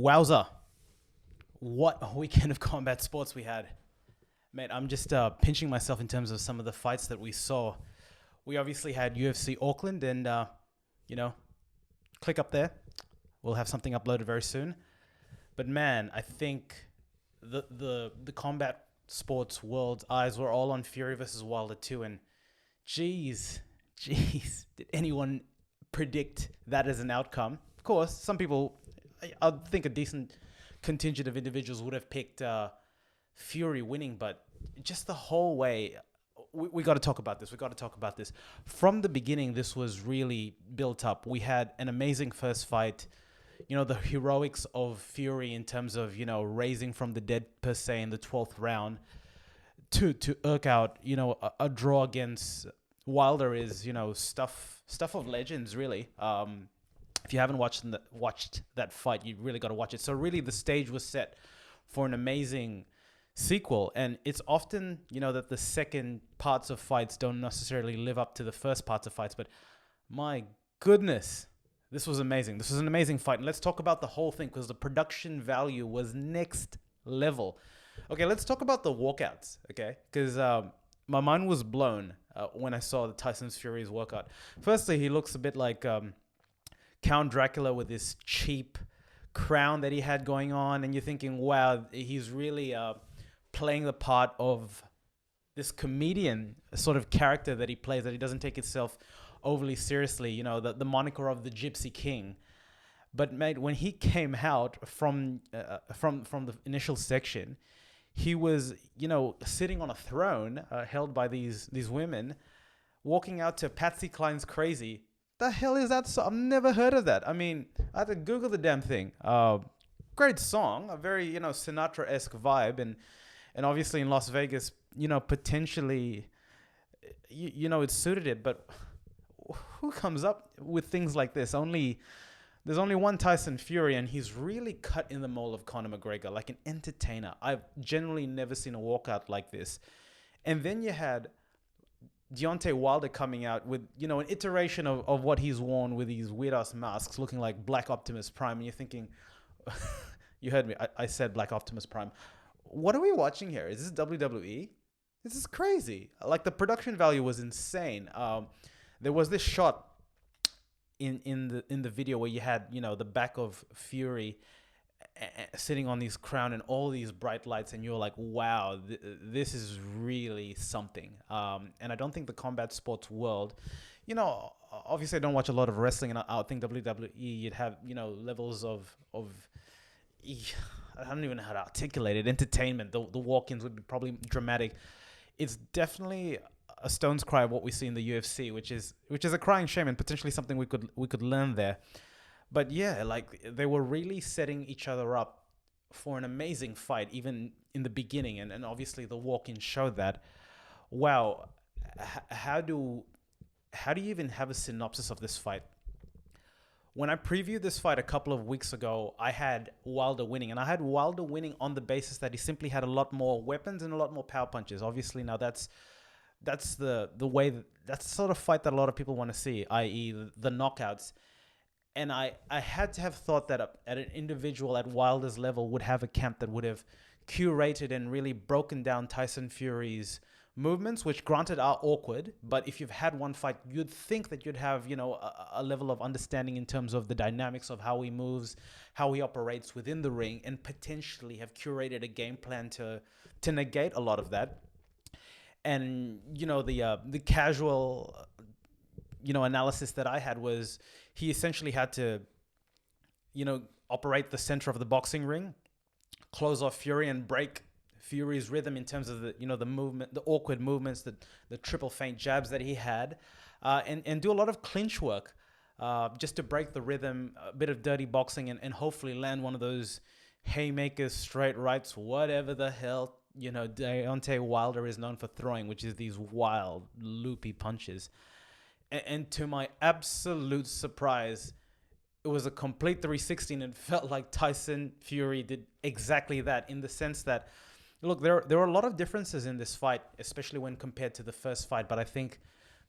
Wowza. What a weekend of combat sports we had. Mate, I'm just pinching myself in terms of some of the fights that we saw. We obviously had UFC Auckland and, you know, click up there. We'll have something uploaded very soon. But man, I think the combat sports world's eyes were all on Fury versus Wilder too. And jeez, did anyone predict that as an outcome? Of course, some people, I think a decent contingent of individuals would have picked Fury winning, but just the whole way, we got to talk about this. We got to talk about this. From the beginning, this was really built up. We had an amazing first fight. You know, the heroics of Fury in terms of, you know, raising from the dead per se in the 12th round to irk out, you know, a draw against Wilder is, you know, stuff of legends, really. If you haven't watched that fight, you really got to watch it. So really the stage was set for an amazing sequel. And it's often, you know, that the second parts of fights don't necessarily live up to the first parts of fights. But my goodness, this was amazing. This was an amazing fight. And let's talk about the whole thing because the production value was next level. Okay, let's talk about the walkouts, okay? Because my mind was blown when I saw the Tyson's Fury's walkout. Firstly, he looks a bit like Count Dracula with this cheap crown that he had going on. And you're thinking, wow, he's really playing the part of this comedian sort of character that he plays, that he doesn't take itself overly seriously, you know, the moniker of the Gypsy King. But mate, when he came out from the initial section, he was, you know, sitting on a throne held by these women, walking out to Patsy Cline's Crazy. The hell is that song? I've never heard of that. I mean, I had to Google the damn thing. Great song, a very, you know, Sinatra-esque vibe, and obviously in Las Vegas, you know, potentially, you know, it suited it. But who comes up with things like this? There's only one Tyson Fury, and he's really cut in the mold of Conor McGregor, like an entertainer. I've generally never seen a walkout like this. And then you had Deontay Wilder coming out with, you know, an iteration of what he's worn with these weird-ass masks looking like Black Optimus Prime. And you're thinking, you heard me, I said Black Optimus Prime. What are we watching here? Is this WWE? This is crazy. Like, the production value was insane. There was this shot in the video where you had, you know, the back of Fury sitting on this crown and all these bright lights, and you're like, wow, this is really something. And I don't think the combat sports world, you know, obviously I don't watch a lot of wrestling, and I think WWE, you'd have, you know, levels of I don't even know how to articulate it, entertainment. The walk-ins would be probably dramatic. It's definitely a stone's cry of what we see in the UFC, which is a crying shame, and potentially something we could learn there. But yeah, like, they were really setting each other up for an amazing fight, even in the beginning, and obviously the walk-in showed that. Wow, how do you even have a synopsis of this fight? When I previewed this fight a couple of weeks ago, I had Wilder winning, and I had Wilder winning on the basis that he simply had a lot more weapons and a lot more power punches. Obviously, now that's the way, that's the sort of fight that a lot of people want to see, i.e. the knockouts. And I had to have thought that at an individual at Wilder's level would have a camp that would have curated and really broken down Tyson Fury's movements, which granted are awkward, but if you've had one fight, you'd think that you'd have, you know, a level of understanding in terms of the dynamics of how he moves, how he operates within the ring, and potentially have curated a game plan to negate a lot of that. And, you know, the casual, you know, analysis that I had was he essentially had to, you know, operate the center of the boxing ring, close off Fury, and break Fury's rhythm in terms of the, you know, the movement, the awkward movements, the triple feint jabs that he had, and do a lot of clinch work just to break the rhythm, a bit of dirty boxing, and hopefully land one of those haymakers, straight rights, whatever the hell, you know, Deontay Wilder is known for throwing, which is these wild, loopy punches. And to my absolute surprise, it was a complete 360, and it felt like Tyson Fury did exactly that, in the sense that, look, there are a lot of differences in this fight, especially when compared to the first fight. But I think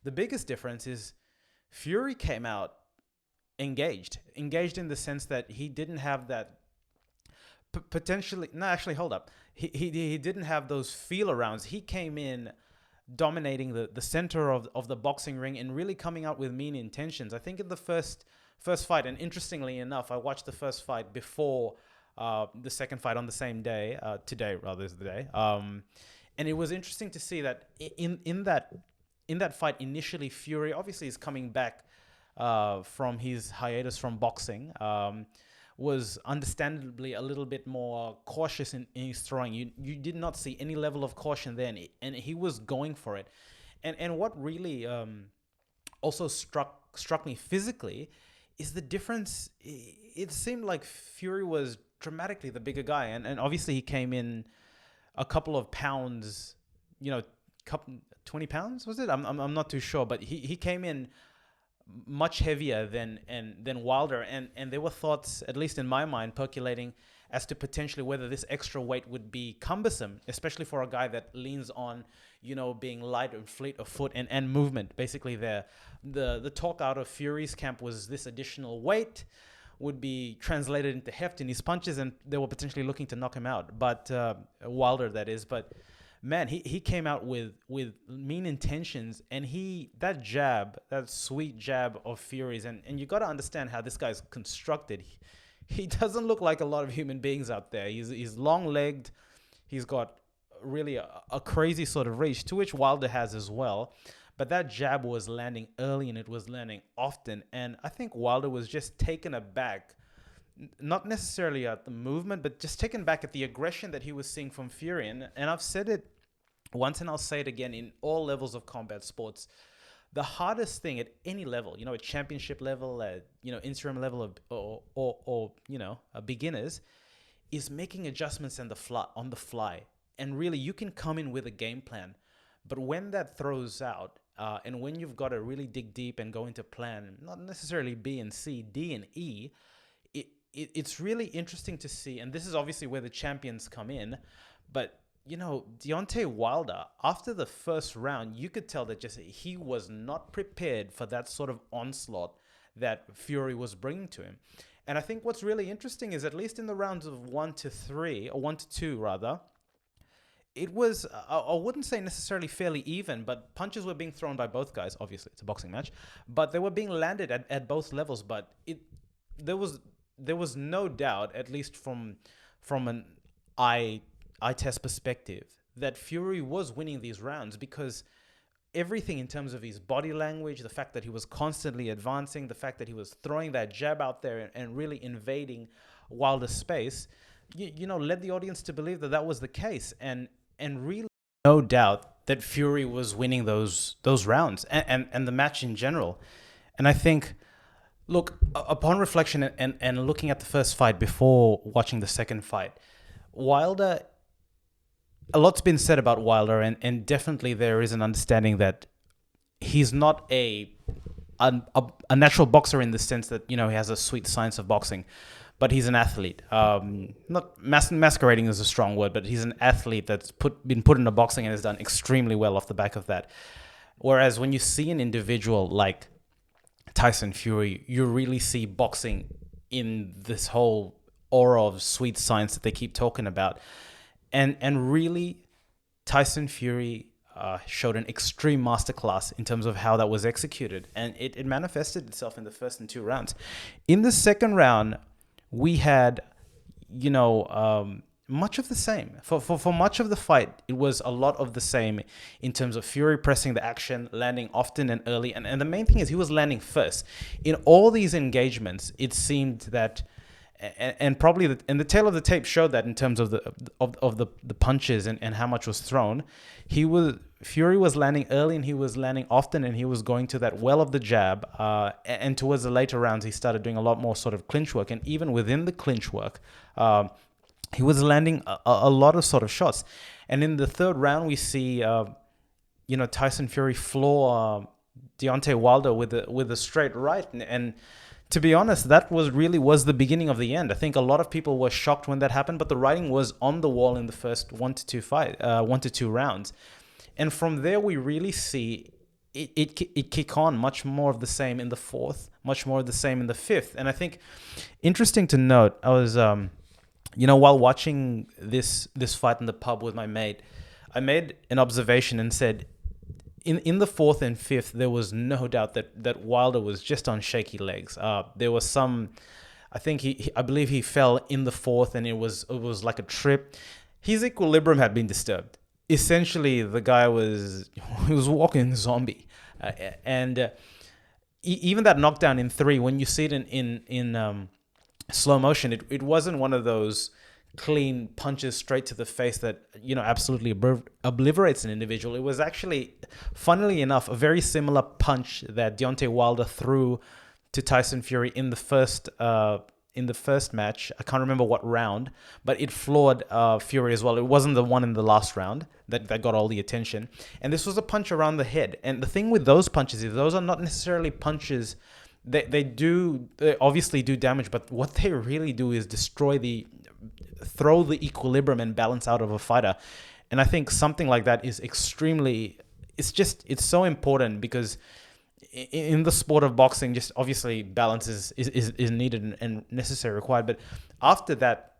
the biggest difference is Fury came out engaged in the sense that he didn't have that Potentially, no, actually, hold up. He didn't have those feel rounds. He came in dominating the center of the boxing ring and really coming out with mean intentions. I think in the first fight, and interestingly enough, I watched the first fight before the second fight on the same day, today rather is the day. And it was interesting to see that in that fight initially, Fury obviously is coming back from his hiatus from boxing. Was understandably a little bit more cautious in his throwing. You did not see any level of caution then, and he was going for it. And what really also struck me physically is the difference. It seemed like Fury was dramatically the bigger guy, and obviously he came in a couple of pounds, couple 20 pounds was it? I'm not too sure, but he came in much heavier than Wilder, and there were thoughts, at least in my mind, percolating as to potentially whether this extra weight would be cumbersome, especially for a guy that leans on, being light and fleet of foot and movement. Basically, the talk out of Fury's camp was this additional weight would be translated into heft in his punches, and they were potentially looking to knock him out. But Wilder, that is. But man, he came out with mean intentions, and that sweet jab of Fury's, and you got to understand how this guy's constructed. He doesn't look like a lot of human beings out there. He's long-legged. He's got really a crazy sort of reach, to which Wilder has as well. But that jab was landing early, and it was landing often. And I think Wilder was just taken aback, not necessarily at the movement, but just taken back at the aggression that he was seeing from Fury. And I've said it once, and I'll say it again, in all levels of combat sports, the hardest thing at any level, at championship level, at interim level or beginners, is making adjustments on the fly. And really, you can come in with a game plan, but when that throws out, and when you've got to really dig deep and go into plan, not necessarily B and C, D and E, it's really interesting to see. And this is obviously where the champions come in, but Deontay Wilder, after the first round, you could tell that just he was not prepared for that sort of onslaught that Fury was bringing to him. And I think what's really interesting is, at least in the rounds of 1 to 3, or 1 to 2 rather, it was, I wouldn't say necessarily fairly even, but punches were being thrown by both guys. Obviously, it's a boxing match, but they were being landed at both levels. But there was no doubt, at least from an eye test perspective, that Fury was winning these rounds, because everything in terms of his body language, the fact that he was constantly advancing, the fact that he was throwing that jab out there and really invading Wilder's space, led the audience to believe that was the case. And really, no doubt that Fury was winning those rounds and the match in general. And I think, look, upon reflection and looking at the first fight before watching the second fight, Wilder, a lot's been said about Wilder, and definitely there is an understanding that he's not a natural boxer in the sense that, he has a sweet science of boxing, but he's an athlete. Not masquerading is a strong word, but he's an athlete that's been put into boxing and has done extremely well off the back of that. Whereas when you see an individual like Tyson Fury, you really see boxing in this whole aura of sweet science that they keep talking about. And really, Tyson Fury showed an extreme masterclass in terms of how that was executed. And it manifested itself in the first and 2 rounds. In the second round, we had, much of the same. For much of the fight, it was a lot of the same in terms of Fury pressing the action, landing often and early. And the main thing is he was landing first. In all these engagements, it seemed that, and probably the tail of the tape showed that in terms of the punches and how much was thrown, Fury was landing early, and he was landing often, and he was going to that well of the jab. And towards the later rounds, he started doing a lot more sort of clinch work, and even within the clinch work, he was landing a lot of sort of shots. And in the third round, we see Tyson Fury floor Deontay Wilder with a straight right, and to be honest, that was the beginning of the end. I think a lot of people were shocked when that happened, but the writing was on the wall in the first 1 to 2 rounds. And from there, we really see it kick on much more of the same in the fourth, much more of the same in the fifth. And I think interesting to note, I was while watching this fight in the pub with my mate, I made an observation and said, in the fourth and fifth, there was no doubt that Wilder was just on shaky legs. There was some, I think I believe he fell in the fourth, and it was like a trip. His equilibrium had been disturbed. Essentially, the guy was he was walking zombie, and even that knockdown in three, when you see it in slow motion, it wasn't one of those clean punches straight to the face that absolutely obliterates an individual. It was actually, funnily enough, a very similar punch that Deontay Wilder threw to Tyson Fury in the first match. I can't remember what round, but it floored Fury as well. It wasn't the one in the last round that got all the attention. And this was a punch around the head. And the thing with those punches is those are not necessarily punches. They obviously do damage, but what they really do is throw the equilibrium and balance out of a fighter. And I think something like that is it's so important, because in the sport of boxing, just obviously balance is needed and necessary, required. But after that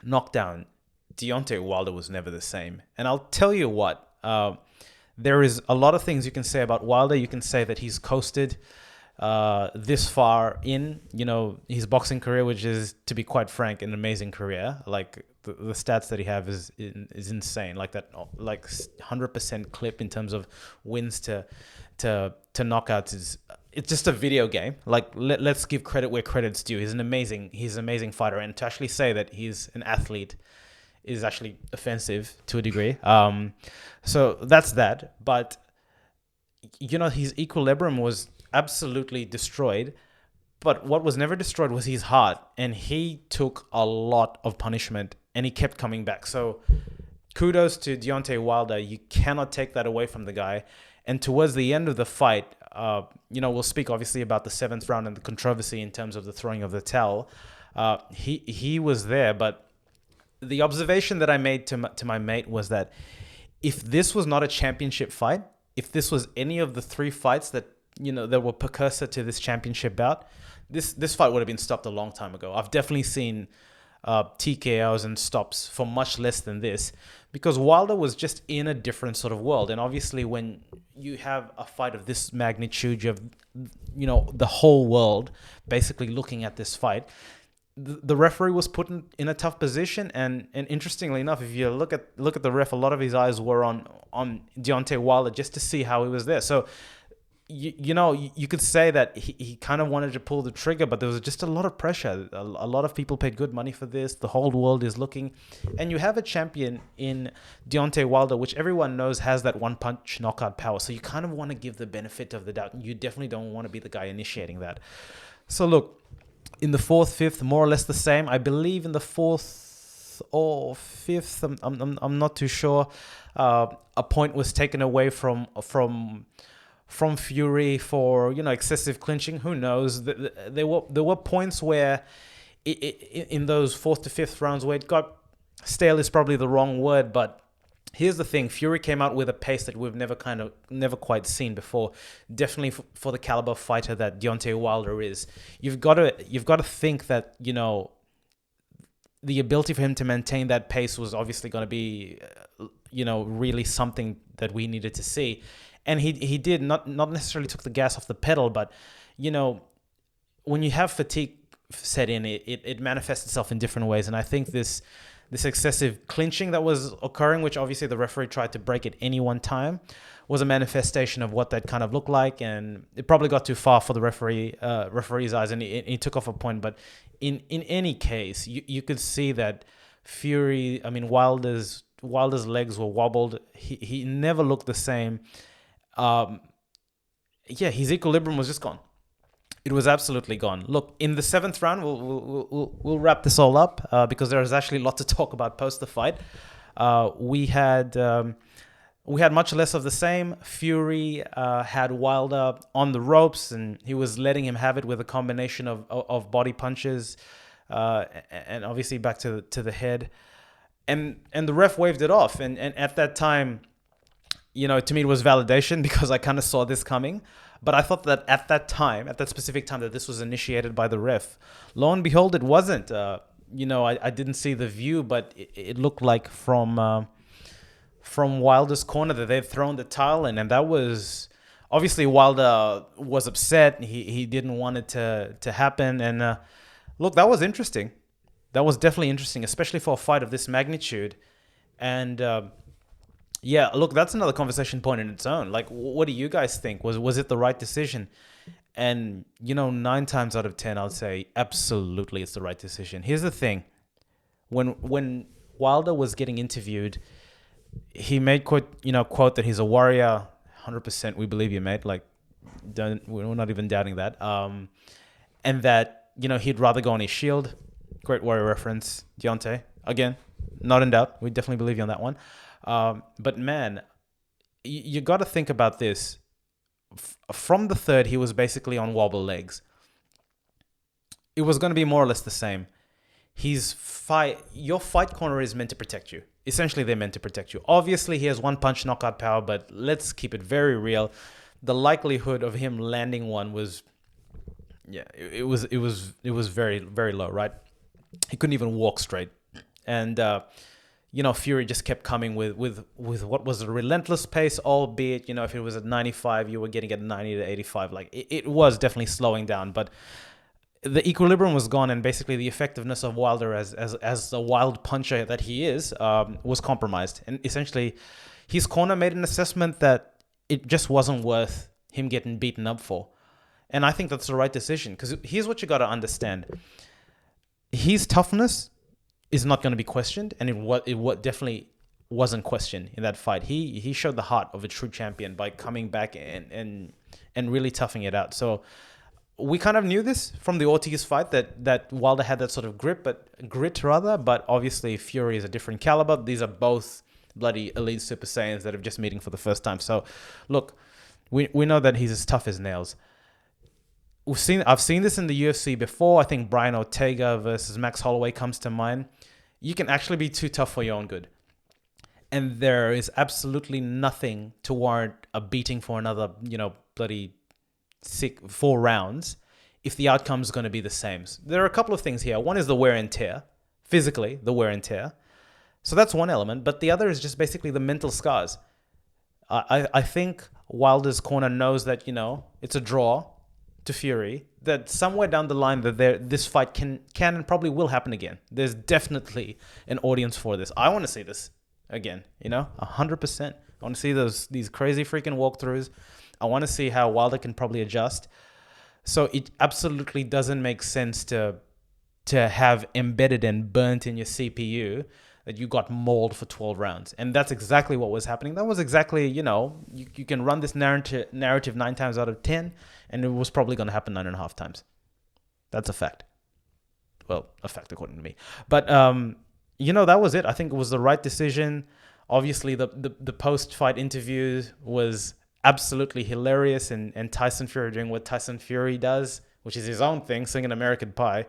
knockdown, Deontay Wilder was never the same. And I'll tell you what, there is a lot of things you can say about Wilder. You can say that he's coasted this far in, his boxing career, which is, to be quite frank, an amazing career. Like the stats that he have is insane. Like that, like 100% clip in terms of wins to knockouts it's just a video game. Like let's give credit where credit's due. He's an amazing fighter, and to actually say that he's an athlete is actually offensive to a degree. So that's that. But his equilibrium was absolutely destroyed, but what was never destroyed was his heart, and he took a lot of punishment and he kept coming back. So kudos to Deontay Wilder. You cannot take that away from the guy. And towards the end of the fight, we'll speak obviously about the seventh round and the controversy in terms of the throwing of the towel. He was there, but the observation that I made to my mate was that if this was not a championship fight, if this was any of the three fights that that were precursor to this championship bout, this fight would have been stopped a long time ago. I've definitely seen TKOs and stops for much less than this, because Wilder was just in a different sort of world. And obviously when you have a fight of this magnitude, you have the whole world basically looking at this fight. The referee was put in a tough position, and interestingly enough, if you look at the ref, a lot of his eyes were on Deontay Wilder just to see how he was there. So you could say that he kind of wanted to pull the trigger, but there was just a lot of pressure. A lot of people paid good money for this. The whole world is looking. And you have a champion in Deontay Wilder, which everyone knows has that one-punch knockout power. So you kind of want to give the benefit of the doubt. You definitely don't want to be the guy initiating that. So look, in the fourth, fifth, more or less the same. I believe in the fourth or fifth, I'm not too sure. A point was taken away from Fury for excessive clinching. Who knows? There were points where in those fourth to fifth rounds where it got stale is probably the wrong word, but here's the thing: Fury came out with a pace that we've never quite seen before. Definitely for the caliber of fighter that Deontay Wilder is, you've got to think that the ability for him to maintain that pace was obviously going to be really something that we needed to see. And he did not necessarily took the gas off the pedal, but when you have fatigue set in, it manifests itself in different ways. And I think this excessive clinching that was occurring, which obviously the referee tried to break at any one time, was a manifestation of what that kind of looked like. And it probably got too far for the referee's eyes, and he took off a point. But in any case, you could see that Wilder's legs were wobbled. He never looked the same. His equilibrium was just gone. It was absolutely gone. Look, in the seventh round, we'll wrap this all up because there is actually a lot to talk about post the fight. We had much less of the same. Fury had Wilder on the ropes, and he was letting him have it with a combination of body punches, and obviously back to the head, and the ref waved it off. And at that time, to me, it was validation because I kind of saw this coming. But I thought that at that specific time, that this was initiated by the ref. Lo and behold, it wasn't. I didn't see the view, but it looked like from Wilder's corner that they'd thrown the towel in, and that was obviously Wilder was upset. He didn't want it to happen, and look, that was interesting. That was definitely interesting, especially for a fight of this magnitude. And yeah, look, that's another conversation point in its own. Like, what do you guys think? Was it the right decision? And 9 times out of 10, I'll say absolutely it's the right decision. Here's the thing: when Wilder was getting interviewed, he made quote that he's a warrior. 100%, we believe you, mate. Like, we're not even doubting that. And that he'd rather go on his shield. Great warrior reference, Deontay. Again, not in doubt. We definitely believe you on that one. But man, you got to think about this. From the third, he was basically on wobble legs. It was going to be more or less the same. Your fight corner is meant to protect you. Essentially, they're meant to protect you. Obviously, he has one punch knockout power, but let's keep it very real. The likelihood of him landing one was, it was very, very low, right? He couldn't even walk straight. And Fury just kept coming with what was a relentless pace, albeit, if it was at 95, you were getting at 90 to 85. Like, it was definitely slowing down, but the equilibrium was gone, and basically the effectiveness of Wilder as a wild puncher that he is was compromised. And essentially, his corner made an assessment that it just wasn't worth him getting beaten up for. And I think that's the right decision, because here's what you got to understand. His toughness is not going to be questioned, and it definitely wasn't questioned in that fight. He showed the heart of a true champion by coming back and really toughing it out. So we kind of knew this from the Ortiz fight that Wilder had that sort of grit, but obviously Fury is a different caliber. These are both bloody elite Super Saiyans that are just meeting for the first time. So look, we know that he's as tough as nails. I've seen this in the UFC before. I think Brian Ortega versus Max Holloway comes to mind. You can actually be too tough for your own good. And there is absolutely nothing to warrant a beating for another, bloody 4 rounds if the outcome is going to be the same. There are a couple of things here. One is the wear and tear, physically, the wear and tear. So that's one element. But the other is just basically the mental scars. I think Wilder's corner knows that, it's a draw to Fury, that somewhere down the line that this fight can and probably will happen again. There's definitely an audience for this. I want to see this again, 100%. I want to see these crazy freaking walkthroughs. I want to see how Wilder can probably adjust. So it absolutely doesn't make sense to have embedded and burnt in your CPU that you got mauled for 12 rounds. And that's exactly what was happening. That was exactly, you can run this narrative 9 times out of 10, and it was probably going to happen 9.5 times. That's a fact. Well, a fact according to me. But, that was it. I think it was the right decision. Obviously, the post-fight interview was absolutely hilarious, and Tyson Fury doing what Tyson Fury does, which is his own thing, singing American Pie.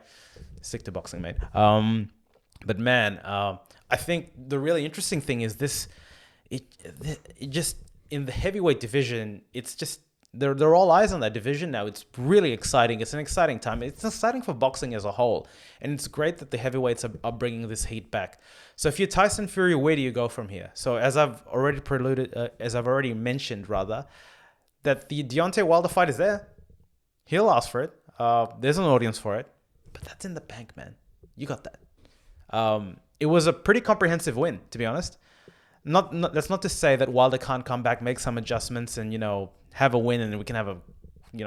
Stick to boxing, mate. But man, I think the really interesting thing is this. It just in the heavyweight division, it's just they're all eyes on that division now. It's really exciting. It's an exciting time. It's exciting for boxing as a whole, and it's great that the heavyweights are bringing this heat back. So if you're Tyson Fury, where do you go from here? So as I've already mentioned, rather, that the Deontay Wilder fight is there. He'll ask for it. There's an audience for it, but that's in the bank, man. You got that. It was a pretty comprehensive win, to be honest. That's not to say that Wilder can't come back, make some adjustments, and have a win, and we can have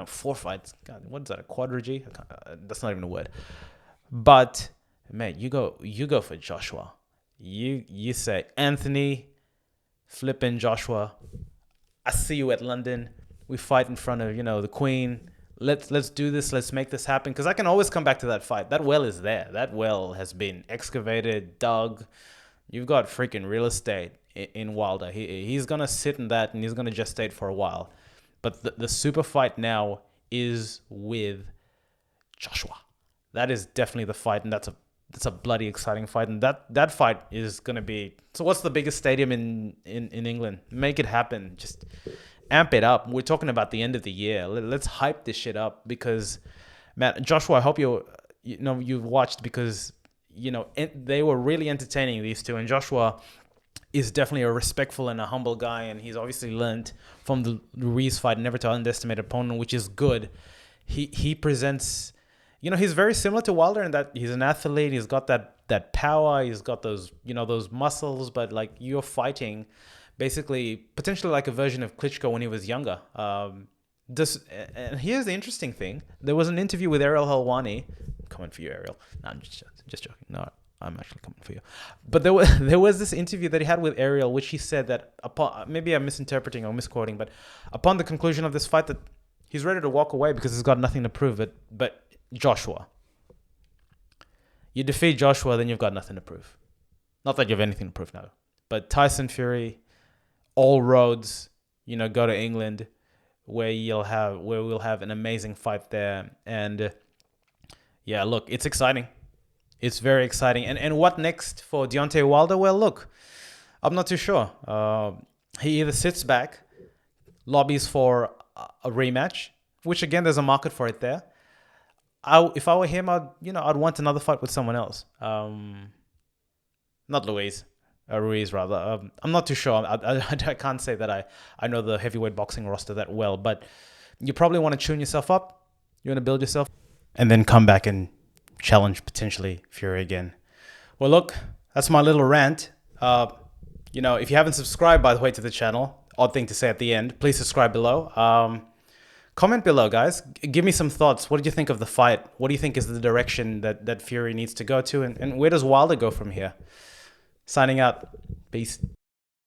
4 fights. God, what is that? A quadrilogy? That's not even a word. But man, you go for Joshua. You say, Anthony, flipping Joshua, I see you at London. We fight in front of the Queen. Let's do this. Let's make this happen. Because I can always come back to that fight. That well is there. That well has been excavated, dug. You've got freaking real estate in Wilder. He's gonna sit in that, and he's gonna gestate for a while. But the super fight now is with Joshua. That is definitely the fight, and that's a bloody exciting fight. And that fight is gonna be. So what's the biggest stadium in England? Make it happen. Just amp it up. We're talking about the end of the year. Let's hype this shit up, because, man, Joshua, I hope you've watched, because they were really entertaining, these two. And Joshua is definitely a respectful and a humble guy, and he's obviously learned from the Ruiz fight never to underestimate an opponent, which is good. He presents, he's very similar to Wilder in that he's an athlete. He's got that power. He's got those muscles. But like, you're fighting, basically potentially like a version of Klitschko when he was younger. And here's the interesting thing: there was an interview with Ariel Helwani. I'm coming for you, Ariel. No, I'm just joking. No, I'm actually coming for you. But there was this interview that he had with Ariel, which he said that maybe I'm misinterpreting or misquoting, but upon the conclusion of this fight, that he's ready to walk away because he's got nothing to prove. But Joshua, you defeat Joshua, then you've got nothing to prove. Not that you have anything to prove now. But Tyson Fury, all roads, go to England, where we'll have an amazing fight there. And yeah, look, it's exciting. It's very exciting. And what next for Deontay Wilder? Well, look, I'm not too sure. He either sits back, lobbies for a rematch, which again, there's a market for it there. If I were him, I'd want another fight with someone else. Not Ruiz rather. I'm not too sure. I can't say that I know the heavyweight boxing roster that well, but you probably want to tune yourself up. You want to build yourself, and then come back and challenge potentially Fury again. Well, look, that's my little rant. If you haven't subscribed, by the way, to the channel, odd thing to say at the end, please subscribe below. Comment below, guys. Give me some thoughts. What did you think of the fight? What do you think is the direction that Fury needs to go to? And where does Wilder go from here? Signing out. Peace.